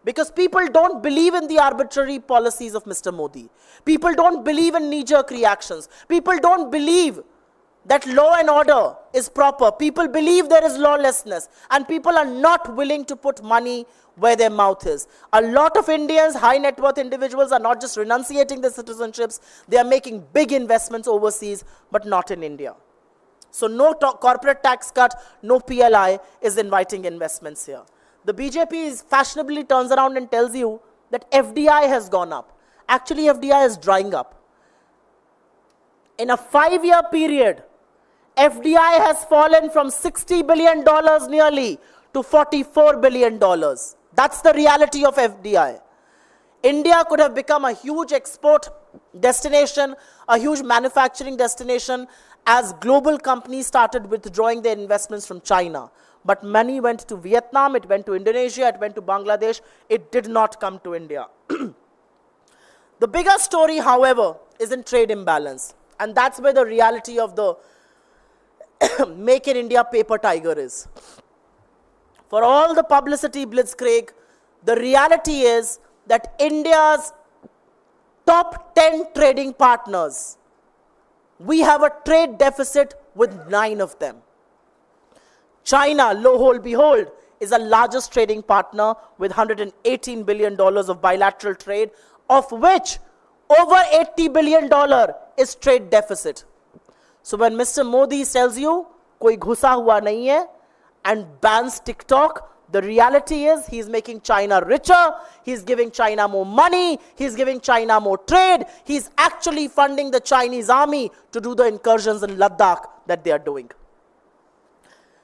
Because people don't believe in the arbitrary policies of Mr. Modi. People don't believe in knee-jerk reactions. People don't believe that law and order is proper. People believe there is lawlessness. And people are not willing to put money where their mouth is. A lot of Indians, high net worth individuals, are not just renunciating their citizenships. They are making big investments overseas, but not in India. So no corporate tax cut, no PLI is inviting investments here. The BJP fashionably turns around and tells you that FDI has gone up. Actually, FDI is drying up. In a 5-year period, FDI has fallen from $60 billion nearly to $44 billion. That's the reality of FDI. India could have become a huge export destination, a huge manufacturing destination, as global companies started withdrawing their investments from China. But money went to Vietnam, it went to Indonesia, it went to Bangladesh. It did not come to India. The bigger story, however, is in trade imbalance. And that's where the reality of the Make in India paper tiger is. For all the publicity blitzkrieg, the reality is that India's top 10 trading partners, we have a trade deficit with 9 of them. China, lo hold behold, is the largest trading partner with $118 billion of bilateral trade, of which over $80 billion is trade deficit. So when Mr. Modi tells you, koi ghusa hua nahi hai, and bans TikTok, the reality is he's making China richer, he's giving China more money, he's giving China more trade, he's actually funding the Chinese army to do the incursions in Ladakh that they are doing.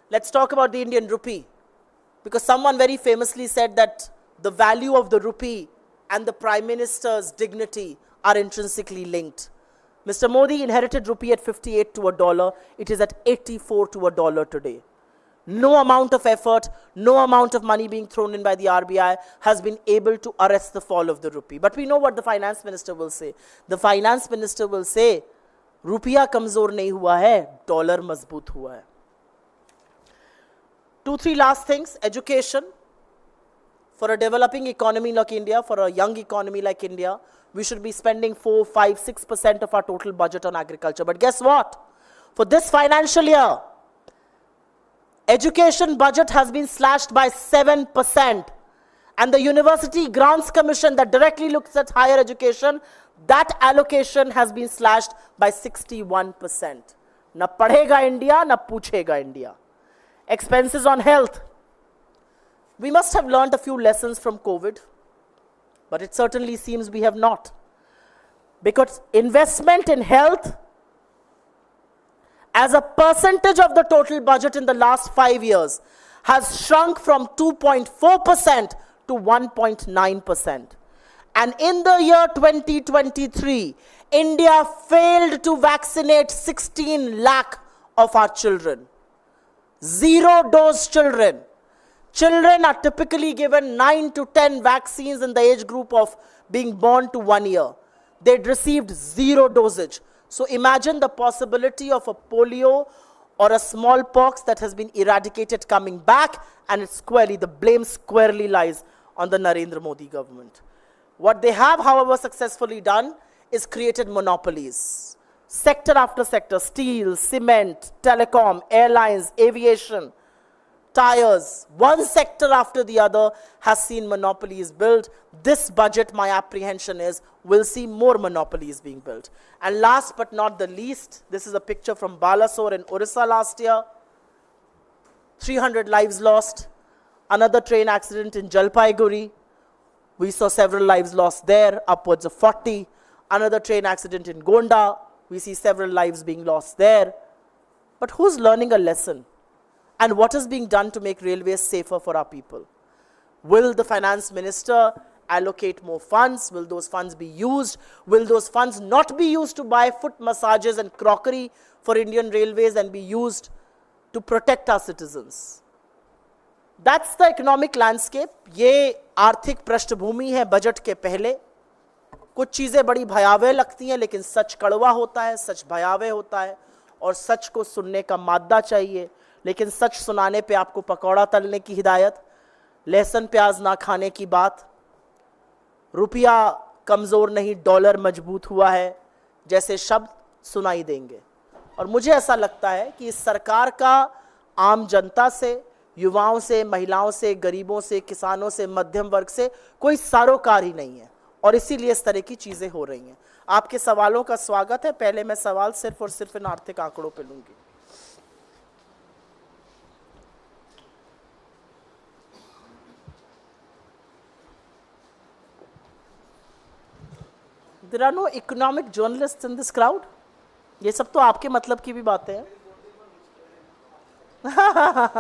Let's talk about the Indian rupee, because someone very famously said that the value of the rupee and the Prime Minister's dignity are intrinsically linked. Mr. Modi inherited rupee at 58 to a dollar. It is at 84 to a dollar today. No amount of effort, no amount of money being thrown in by the RBI has been able to arrest the fall of the rupee. But we know what the finance minister will say. The finance minister will say, rupiya kamzor nahi hua hai, dollar mazboot hua hai. 2-3 last things. Education. For a developing economy like India, for a young economy like India, we should be spending 4, 5, 6% of our total budget on agriculture. But guess what? For this financial year, education budget has been slashed by 7%. And the University Grants Commission that directly looks at higher education, that allocation has been slashed by 61%. Na padhega India, na puchega India. Expenses on health. We must have learned a few lessons from COVID, but it certainly seems we have not. Because investment in health as a percentage of the total budget in the last 5 years has shrunk from 2.4% to 1.9%. And in the year 2023, India failed to vaccinate 16 lakh of our children. 0-dose children. Children are typically given 9 to 10 vaccines in the age group of being born to 1 year. They'd received 0 dosage. So imagine the possibility of a polio or a smallpox that has been eradicated coming back, and it's squarely, the blame squarely lies on the Narendra Modi government. What they have, however, successfully done is created monopolies. Sector after sector, steel, cement, telecom, airlines, aviation, tires, one sector after the other has seen monopolies built. This budget, my apprehension is, will see more monopolies being built. And last but not the least, this is a picture from Balasore in Orissa last year. 300 lives lost. Another train accident in Jalpaiguri. We saw several lives lost there, upwards of 40. Another train accident in Gonda. We see several lives being lost there. But who's learning a lesson? And what is being done to make railways safer for our people? Will the finance minister allocate more funds? Will those funds be used? Will those funds not be used to buy foot massages and crockery for Indian Railways and be used to protect our citizens? That's the economic landscape. ये आर्थिक पृष्ठभूमि है budget के पहले. कुछ चीजें बड़ी भयावह लगती हैं, लेकिन सच कड़वा होता है, सच भयावह होता है, और सच को सुनने का मादा चाहिए. लेकिन सच सुनाने पे आपको पकौड़ा तलने की हिदायत, लहसुन प्याज ना खाने की बात, रुपया कमजोर नहीं डॉलर मजबूत हुआ है जैसे शब्द सुनाई देंगे. और मुझे ऐसा लगता है कि इस सरकार का आम जनता से, युवाओं से, महिलाओं से, गरीबों से, किसानों से, मध्यम वर्ग से कोई सरोकार ही नहीं है, और इसीलिए इस तरह की चीजें हो रही हैं. आपके सवालों का स्वागत है. पहले मैं सवाल सिर्फ और सिर्फ इन आर्थिक आंकड़ों पे लूंगी. There are no economic journalists in this crowd. ये सब तो आपके मतलब की भी बातें हैं.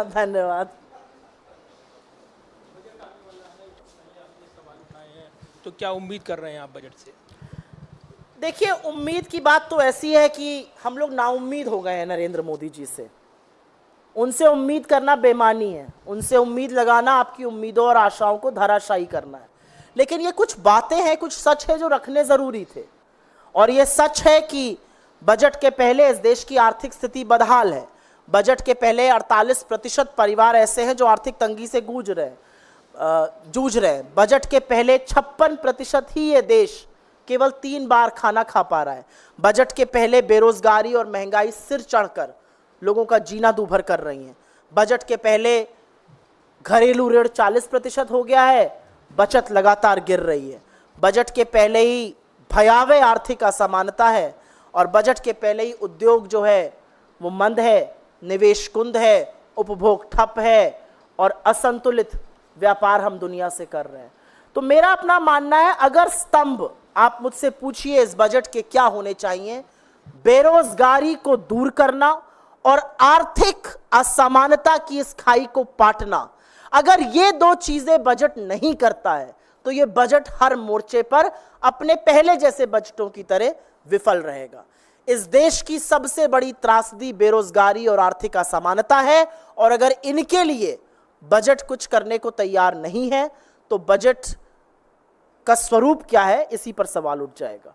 धन्यवाद. तो क्या उम्मीद कर रहे हैं आप बजट से? देखिए, उम्मीद की बात तो ऐसी है कि हम लोग नाउम्मीद हो गए हैं नरेंद्र मोदी जी से. उनसे उम्मीद करना बेमानी है. उनसे उम्मीद लगाना आपकी उम्मीदों और आशाओं को धराशायी करना है. लेकिन ये कुछ बातें हैं, कुछ सच है जो रखने जरूरी थे. और ये सच है कि बजट के पहले इस देश की आर्थिक स्थिति बदहाल है. बजट के पहले 48% परिवार ऐसे हैं जो आर्थिक तंगी से जूझ रहे हैं. बजट के पहले 56% ही ये देश केवल 3 बार खाना खा पा रहा है. बजट के पहले बेरोजगारी और महंगाई सिर चढ़कर लोगों का जीना दूभर कर रही है. बजट के पहले घरेलू ऋण 40% हो गया है, बचत लगातार गिर रही है. बजट के पहले ही भयावह आर्थिक असमानता है, और बजट के पहले ही उद्योग जो है वो मंद है, निवेश कुंद है, उपभोग ठप है, और असंतुलित व्यापार हम दुनिया से कर रहे हैं. तो मेरा अपना मानना है, अगर स्तंभ आप मुझसे पूछिए इस बजट के क्या होने चाहिए, बेरोजगारी को दूर करना और आर्थिक असमानता की इस खाई को पाटना. अगर ये 2 चीजें बजट नहीं करता है तो ये बजट हर मोर्चे पर अपने पहले जैसे बजटों की तरह विफल रहेगा. इस देश की सबसे बड़ी त्रासदी बेरोजगारी और आर्थिक असमानता है, और अगर इनके लिए बजट कुछ करने को तैयार नहीं है तो बजट का स्वरूप क्या है, इसी पर सवाल उठ जाएगा.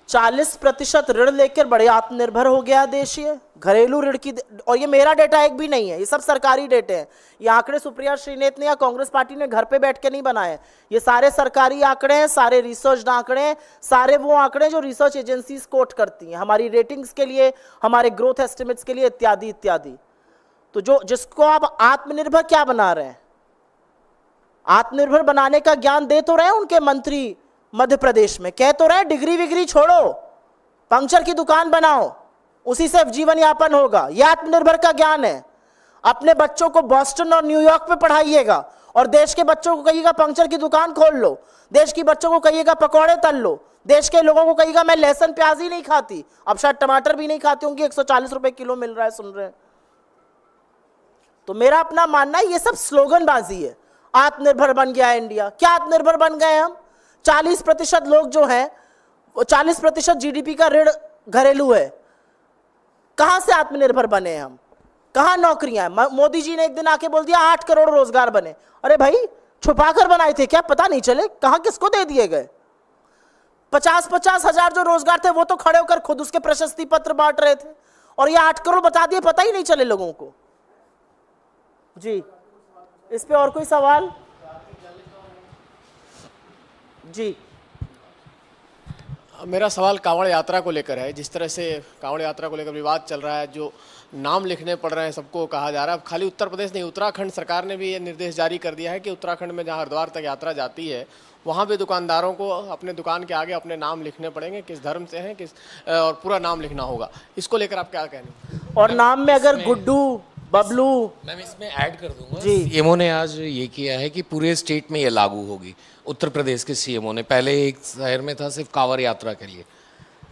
40% ऋण लेकर बड़े आत्मनिर्भर हो गया देश. ये घरेलू ऋण की, और ये मेरा डेटा एक भी नहीं है, ये सब सरकारी डेटे हैं. ये आंकड़े सुप्रिया श्रीनेत ने या कांग्रेस पार्टी ने घर पे बैठ के नहीं बनाए. ये सारे सरकारी आंकड़े हैं, सारे रिसर्च आंकड़े हैं, सारे वो आंकड़े जो रिसर्च एजेंसीज कोट करती हैं हमारी रेटिंग्स के लिए, हमारे ग्रोथ एस्टिमेट्स के लिए, इत्यादि इत्यादि. तो जो जिसको आप आत्मनिर्भर क्या बना रहे हैं, आत्मनिर्भर बनाने का ज्ञान दे तो रहे उनके मंत्री मध्य प्रदेश में, कह तो रहे डिग्री विग्री छोड़ो, पंक्चर की दुकान बनाओ, उसी से जीवन यापन होगा. यह आत्मनिर्भर का ज्ञान है. अपने बच्चों को बॉस्टन और न्यूयॉर्क पे पढ़ाइएगा, और देश के बच्चों को कहिएगा पंक्चर की दुकान खोल लो, देश की बच्चों को कहिएगा पकौड़े तल लो, देश के लोगों को कहिएगा मैं लहसुन प्याज ही नहीं खाती, अब शायद टमाटर भी नहीं खाती होंगी, 140 रुपए किलो मिल रहा है. सुन रहे हैं? तो मेरा अपना मानना है ये सब स्लोगनबाजी है. आत्मनिर्भर बन गया इंडिया. क्या आत्मनिर्भर बन गए हम? 40% लोग जो हैं, 40% जीडीपी का ऋण घरेलू है. कहां से आत्मनिर्भर बने हम? कहां नौकरियां हैं? मोदी जी ने एक दिन आके बोल दिया 8 करोड़ रोजगार बने. अरे भाई, छुपाकर बनाए थे क्या? पता नहीं चले कहां किसको दे दिए गए? 50-50 हजार जो रोजगार थे वो तो खड़े होकर खुद उसके प्रशस्ति पत्र बांट रहे थे, और ये 8 करोड़ बता दिए, पता ही नहीं चले लोगों को. जी, इस पे और कोई सवाल? जी, मेरा सवाल कांवड़ यात्रा को लेकर है. जिस तरह से कांवड़ यात्रा को लेकर विवाद चल रहा है, जो नाम लिखने पड़ रहे हैं, सबको कहा जा रहा है, खाली उत्तर प्रदेश नहीं, उत्तराखंड सरकार ने भी ये निर्देश जारी कर दिया है कि उत्तराखंड में जहां हरिद्वार तक यात्रा जाती है वहां भी दुकानदारों को अपने दुकान के आगे अपने नाम लिखने पड़ेंगे, किस धर्म से हैं, किस, और पूरा नाम लिखना होगा. इसको लेकर आप क्या कहने? और नाम में अगर गुड्डू, बबलू, मैं इसमें ऐड कर दूंगा. सीएमओ ने आज ये किया है कि पूरे स्टेट में ये लागू होगी. उत्तर प्रदेश के सीएमओ ने, पहले एक शहर में था सिर्फ कांवड़ यात्रा के लिए.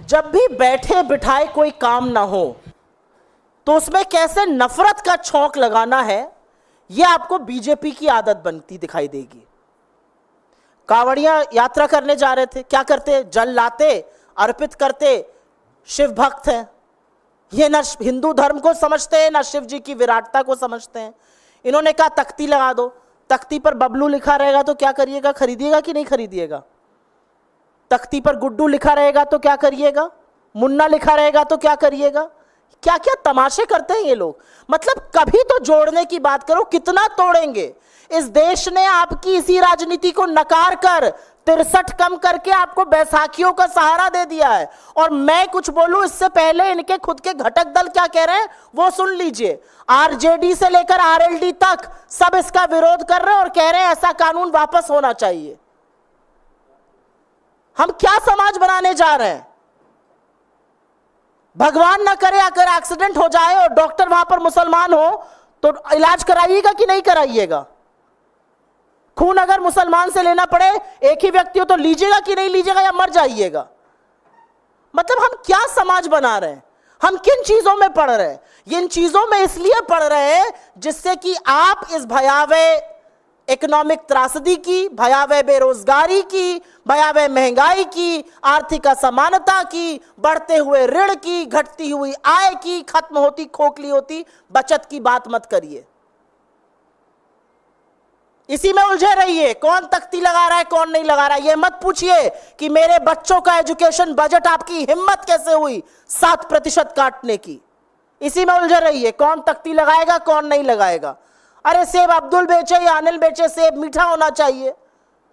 जब भी बैठे बिठाए कोई काम ना हो तो उसमें कैसे नफरत का छौंक लगाना है, ये आपको बीजेपी की आदत बनती दिखाई देगी। कांवड़िया यात्रा करने जा रहे थे, क्या करते? जल लाते, अर्पित करते, शिव भक्त हैं। ये ना हिंदू धर्म को समझते हैं, ना शिव जी की विराटता को समझते हैं। इन्होंने कहा तख्ती लगा दो, तख्ती पर बबलू लिखा रहेगा तो क्या करिएगा? खरीदिएगा कि नहीं खरीदिएगा? तख्ती पर गुड्डू लिखा रहेगा तो क्या करिएगा? मुन्ना लिखा रहेगा तो क्या करिएगा? क्या क्या तमाशे करते हैं ये लोग। मतलब कभी तो जोड़ने की बात करो, कितना तोड़ेंगे? इस देश ने आपकी इसी राजनीति को नकार कर 63 कम करके आपको बैसाखियों का सहारा दे दिया है। और मैं कुछ बोलूं इससे पहले इनके खुद के घटक दल क्या कह रहे हैं वो सुन लीजिए। आरजेडी से लेकर आरएलडी तक सब इसका विरोध कर रहे हैं और कह रहे हैं ऐसा कानून वापस होना चाहिए। हम क्या समाज बनाने जा रहे हैं? भगवान ना करे अगर एक्सीडेंट हो जाए और डॉक्टर वहां पर मुसलमान हो तो इलाज कराइएगा कि नहीं कराइएगा? खून अगर मुसलमान से लेना पड़े, एक ही व्यक्ति हो, तो लीजिएगा कि नहीं लीजिएगा या मर जाइएगा? मतलब हम क्या समाज बना रहे हैं? हम किन चीजों में पढ़ रहे हैं? इन चीजों में इसलिए पढ़ रहे हैं जिससे कि आप इस भयावह इकोनॉमिक त्रासदी की, भयावह बेरोजगारी की, भयावह महंगाई की, आर्थिक असमानता की, बढ़ते हुए ऋण की, घटती हुई आय की, खत्म होती खोखली होती बचत की बात मत करिए। इसी में उलझे रहिए। कौन तख्ती लगा रहा है कौन नहीं लगा रहा है ये मत पूछिए कि मेरे बच्चों का एजुकेशन बजट आपकी हिम्मत कैसे हुई 7% काटने की। इसी में उलझे रहिए, कौन तख्ती लगाएगा कौन नहीं लगाएगा। अरे सेब अब्दुल बेचे या अनिल बेचे, सेब मीठा होना चाहिए,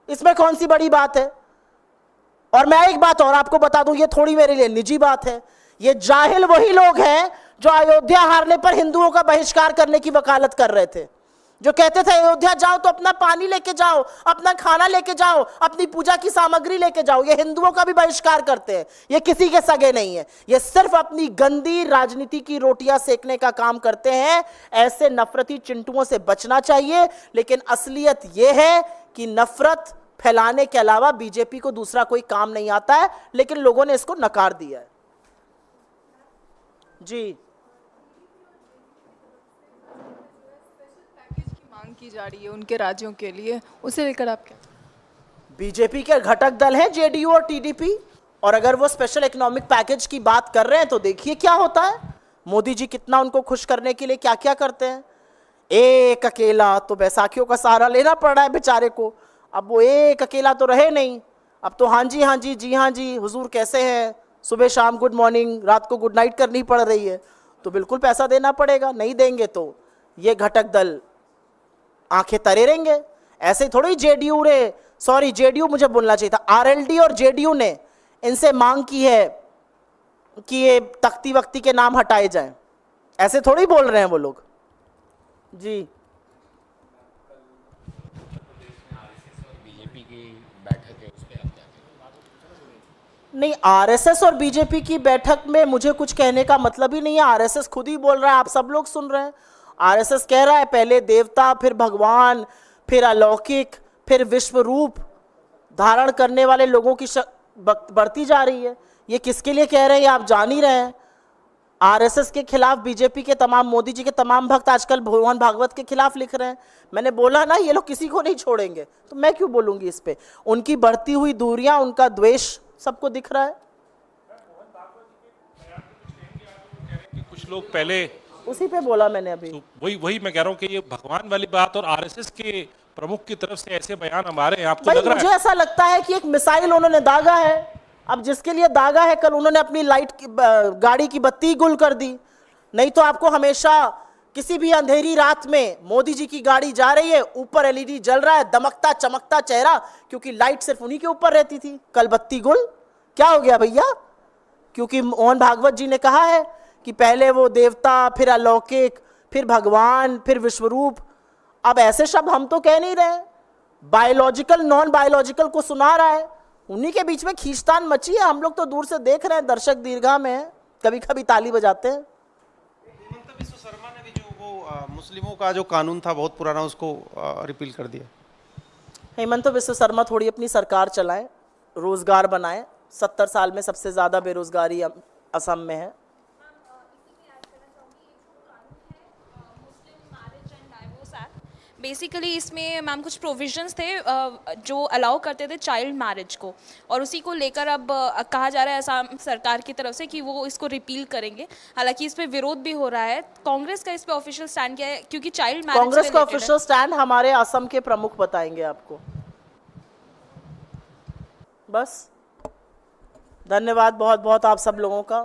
इसमें कौन सी बड़ी बात है। और मैं एक बात और आपको बता दूं, ये थोड़ी मेरे लिए निजी बात है। ये जाहिल वही लोग हैं जो अयोध्या हारने पर हिंदुओं का बहिष्कार करने की वकालत कर रहे थे, जो कहते थे अयोध्या जाओ तो अपना पानी लेके जाओ, अपना खाना लेके जाओ, अपनी पूजा की सामग्री लेके जाओ। ये हिंदुओं का भी बहिष्कार करते हैं। ये किसी के सगे नहीं है, ये सिर्फ अपनी गंदी राजनीति की रोटियां सेकने का काम करते हैं। ऐसे नफरती चिंटुओं से बचना चाहिए। लेकिन असलियत यह है कि नफरत फैलाने के अलावा बीजेपी को दूसरा कोई काम नहीं आता है, लेकिन लोगों ने इसको नकार दिया है। जी, मांग की जा रही है उनके राज्यों के लिए, उसे लेकर आप क्या? बीजेपी के घटक दल हैं जेडीयू और टीडीपी, और अगर वो स्पेशल इकोनॉमिक पैकेज की बात कर रहे हैं तो देखिए क्या होता है। मोदी जी कितना उनको खुश करने के लिए क्या क्या करते हैं। एक अकेला तो बैसाखियों का सहारा लेना पड़ रहा है बेचारे को। अब वो एक अकेला तो रहे नहीं, अब तो हाँ जी हाँ जी, जी हाँ जी, हुजूर कैसे हैं, सुबह शाम गुड मॉर्निंग, रात को गुड नाइट करनी पड़ रही है। तो बिल्कुल पैसा देना पड़ेगा, नहीं देंगे तो ये घटक दल आंखें तरे रहेंगे। ऐसे थोड़ी जेडीयू मुझे बोलना चाहिए था, आरएलडी और जेडीयू ने इनसे मांग की है कि ये तख्ती वक्ती के नाम हटाए जाएं। ऐसे थोड़ी बोल रहे हैं वो लोग। जी, बीजेपी की बैठक है उस पे आप क्या कहेंगे? नहीं, आरएसएस और बीजेपी की बैठक में मुझे कुछ कहने का मतलब ही नहीं है। आरएसएस खुद ही बोल रहा है, आप सब लोग सुन रहे हैं। आरएसएस कह रहा है पहले देवता, फिर भगवान, फिर अलौकिक, फिर विश्व रूप धारण करने वाले लोगों की बढ़ती जा रही है। ये किसके लिए कह रहे हैं ये आप जान ही रहे हैं। आरएसएस के खिलाफ बीजेपी के तमाम, मोदी जी के तमाम भक्त आजकल मोहन भागवत के खिलाफ लिख रहे हैं। मैंने बोला ना ये लोग किसी को नहीं छोड़ेंगे, तो मैं क्यों बोलूंगी इस पे। उनकी बढ़ती हुई दूरियां, उनका द्वेष सबको दिख रहा है। कुछ लोग पहले उसी पे बोला मैंने अभी। तो वही मैं कह रहा हूँ कि ये भगवान वाली बात और आरएसएस के प्रमुख की तरफ से ऐसे बयान हमारे हैं, आपको भाई लग रहा मुझे है? ऐसा लगता है कि एक मिसाइल उन्होंने दागा है। अब जिसके लिए दागा है, कल उन्होंने अपनी लाइट की गाड़ी की बत्ती गुल कर दी। नहीं तो आपको हमेशा किसी भी अंधेरी रात में मोदी जी की गाड़ी जा रही है, ऊपर एलईडी जल रहा है, दमकता चमकता चेहरा, क्योंकि लाइट सिर्फ उन्हीं के ऊपर रहती थी। कल बत्ती गुल, क्या हो गया भैया? क्योंकि मोहन भागवत जी ने कहा है कि पहले वो देवता, फिर अलौकिक, फिर भगवान, फिर विश्वरूप। अब ऐसे शब्द हम तो कह नहीं रहे, बायोलॉजिकल नॉन बायोलॉजिकल को सुना रहा है। उन्हीं के बीच में खींचतान मची है। हम लोग तो दूर से देख रहे हैं, दर्शक दीर्घा में है, कभी कभी ताली बजाते हैं। हिमंत विश्व शर्मा ने भी जो वो मुस्लिमों का जो कानून था बहुत पुराना, उसको रिपील कर दिया। हेमंत विश्व शर्मा थोड़ी अपनी सरकार चलाएं, रोजगार बनाएं। 70 साल में सबसे ज्यादा बेरोजगारी असम में है। बेसिकली इसमें मैम कुछ प्रोविजंस थे जो अलाउ करते थे चाइल्ड मैरिज को, और उसी को लेकर अब कहा जा रहा है असम सरकार की तरफ से कि वो इसको रिपील करेंगे। हालांकि इस पे विरोध भी हो रहा है। कांग्रेस का इस पे ऑफिशियल स्टैंड क्या है, क्योंकि चाइल्ड मैरिज कांग्रेस का ऑफिशियल स्टैंड हमारे असम के प्रमुख बताएंगे आपको। बस धन्यवाद बहुत बहुत आप सब लोगों का।